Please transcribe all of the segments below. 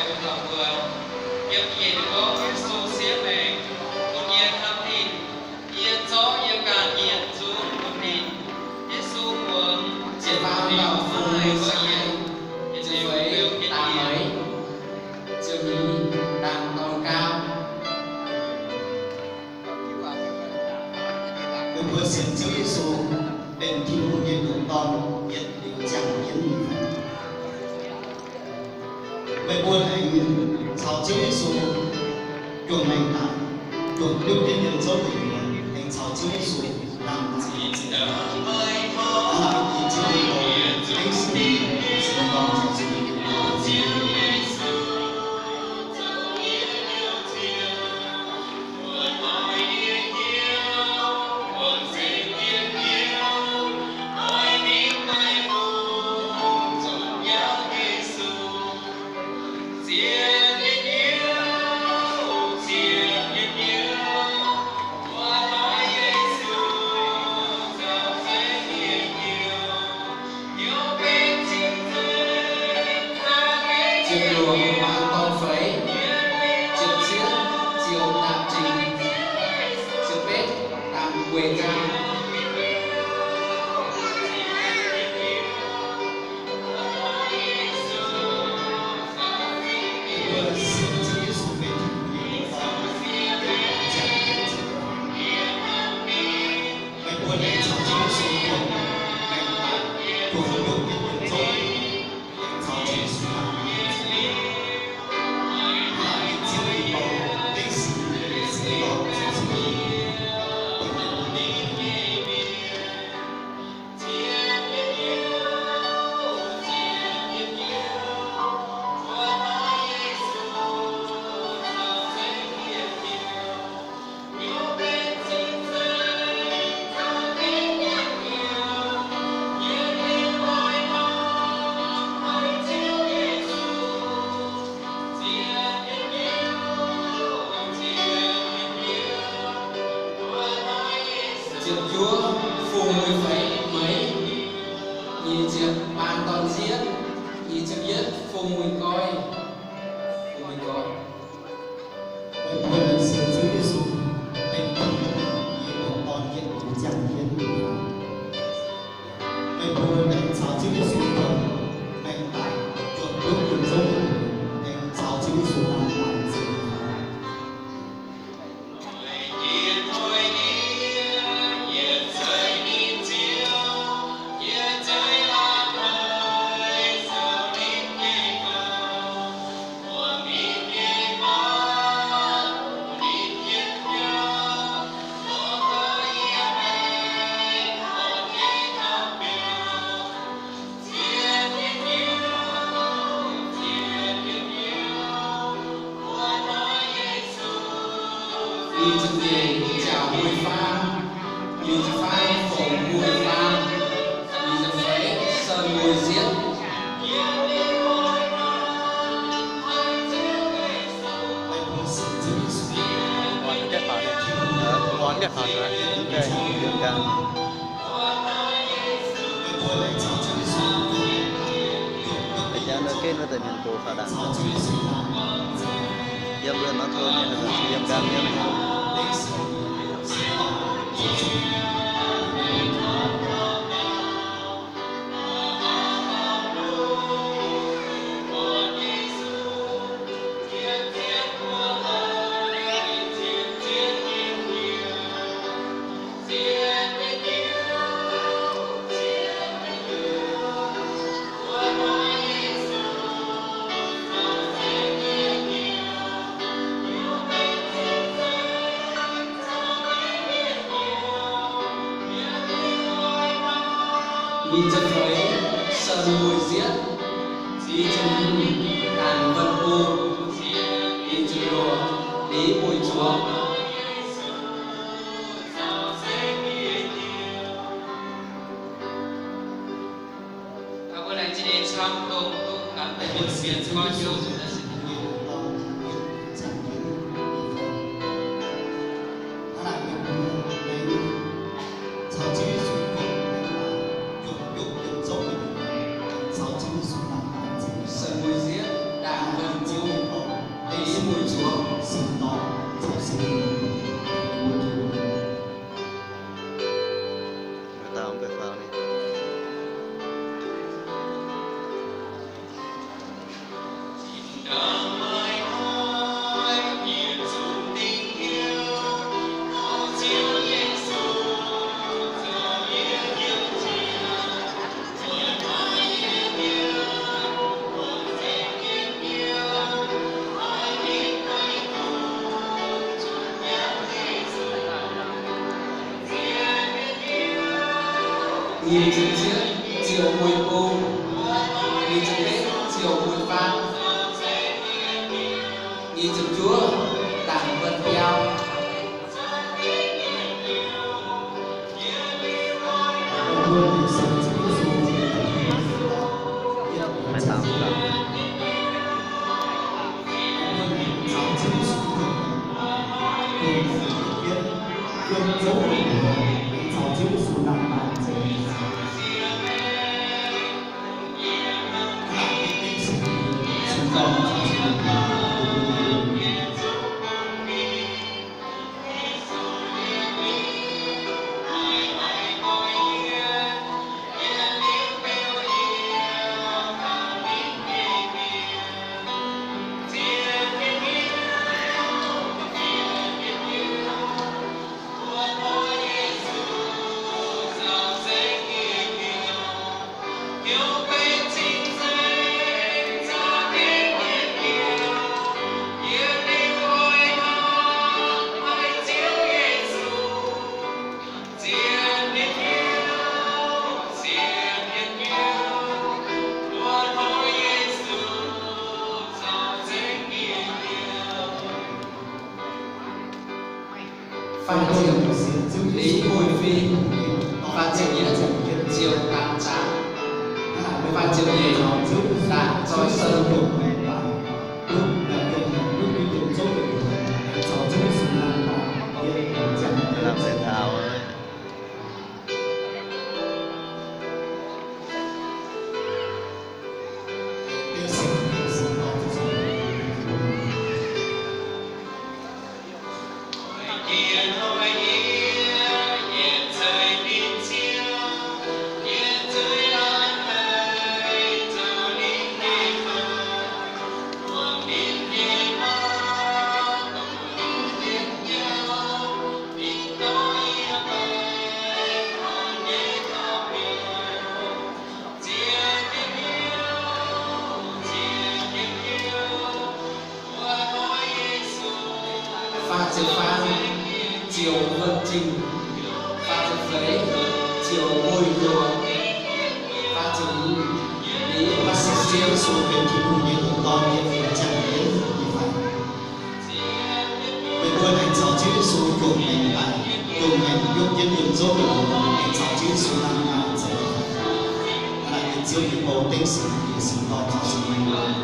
của thảo vườn. Nghiệp gì có Giêsu xía mẹ, một nhiên năm thìn, nhiên gió nhiên càn nhiên xuống một thìn. Giêsu muốn Chỉ vào đầu phù người sai, chỉ với tạm ấy, chỉ đang còn cao. Đừng vừa xin Chúa Giêsu đến thiên hôn nhân của con nhất định chẳng kiến gì phải. Vậy buồn anh cháu Chúa Giêsu chuộng anh ta chuộng điều kiện nhân dấu tình anh cháu Chúa Giêsu làm gì gì đó. Hãy đi Chúa Giêsu anh xin con cháu Chúa Chiều luồng mang con phấy, chiều xiết, chiều đạp trình, chiều bếp, tạm quê ra. Chiều Chúa phù người phấy mấy, nhì chiều bàn còn giết, nhì chiều giết phù người coi, phù người coi. Vậy buồn xin Chúa Giêsu đến thiên hôn của con nhất định chẳng kiến gì phải. Vậy buồn anh cháu Chúa Giêsu anh ta chuộng điều kiện dấu tình anh cháu Chúa Giêsu làm gì gì phải. Đi chân về chào mùi pha, như pha phổ mùi pha, đi chân phấy sơn mùi giết. Vậy buồn xin Chúa Giêsu Món đẹp hả? Món đẹp hả? Ok, được cả. Bây giờ nó kết với tình hình của phá đảng. Dâm lên nó thôi nên là sự dâm cam nhé. Đi chân phấy sơn mùi giết, đi chân đàn vân u, đi chân lùa lý mùi chúa. Cảm ơn anh chị đến trong cùng tụ cảm ơn một biển cho con chiếu dùng đất. Sơn mùi giết, đàn vân u, nhìn trực chiếc chiều mùi u, nhìn trực bếp chiều mùi phan, nhìn trực chúa đảng vật nhau. Mấy tao cũng được. Phan Diệu, Lý Bùi Phi, Phan Diệu Nghĩa, Diệu Tám Trá, Phan Diệu Nhề, Đảng Choi Sơn, Làm thể thao ấy. Pha Diệu Phan, Chiều Vân Trình, Pha Diệu Giấy, Chiều Bùi Lùa, Pha Diệu Lý, Pha Diệu Diệu, số bên thì cũng như của con hiện phải chẳng đến như vậy. Bây giờ anh cháu chữ số của mình tại cùng mình用nhân dụng dỗ mình anh cháu chữ số năm nào sẽ là những chiêu những mẫu tinh sinh thì sinh con cho sinh mình.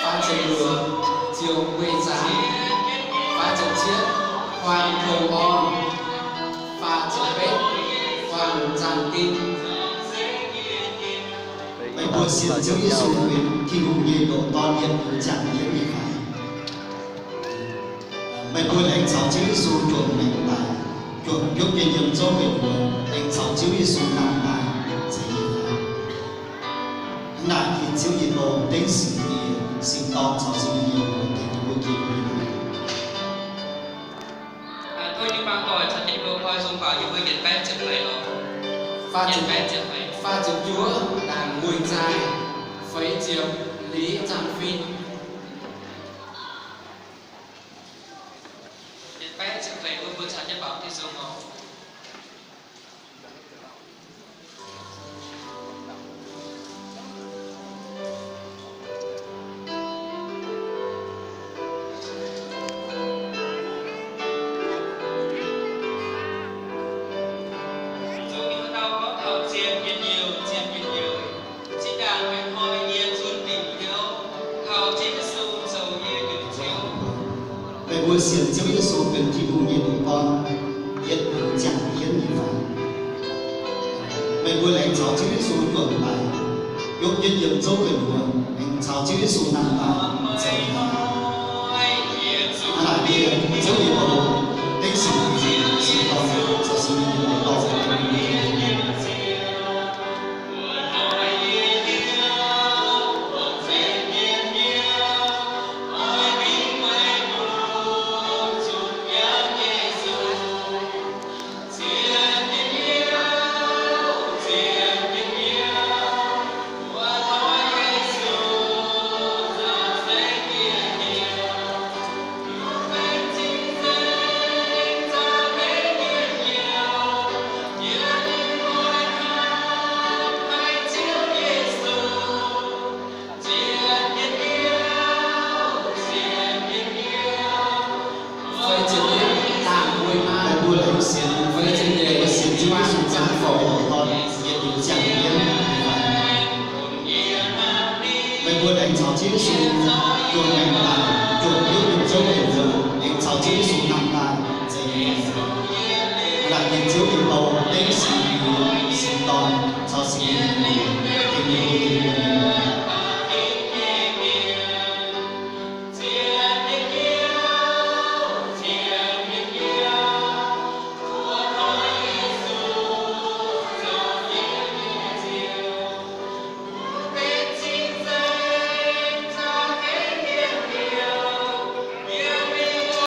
Pha Diệu Lừa, Chiều Quê Giáng, Pha Diệu Chiết, Hoàng Thường On, Pha Diệu Bếp, Hoàng Giang Kim. Bây giờ xin chữ số quyền khi cũng như độ to hiện cũng chẳng như vậy. Bây giờ anh cháu chữ số chuẩn mình tại chuẩn giúp kinh nghiệm cho mình anh cháu chữ số năm tại chỉ là khi chữ gì đồ tính sự sinh to cho sinh nhiều thì cũng kịp Thôi những bạn tuổi thật những người coi dùng vào những người nhận bé trực vậy rồi. Pha Nhận Diệu bé trực vậy. Pha Diệu Chúa, Đảng Mùi Dài, Phấy Diệu, Lý Giang Phin. Nhận bé trực vậy vừa thật nhân bảo thì dùng rồi. Bây giờ xin chữ số quyền khi cũng như độ con hiện cũng chẳng hiện như vậy. Bây giờ anh cháu chữ số chuẩn bài 用一人做佢路啊，明朝主嘅數難大，就阿拉啲人走一步，定是時代。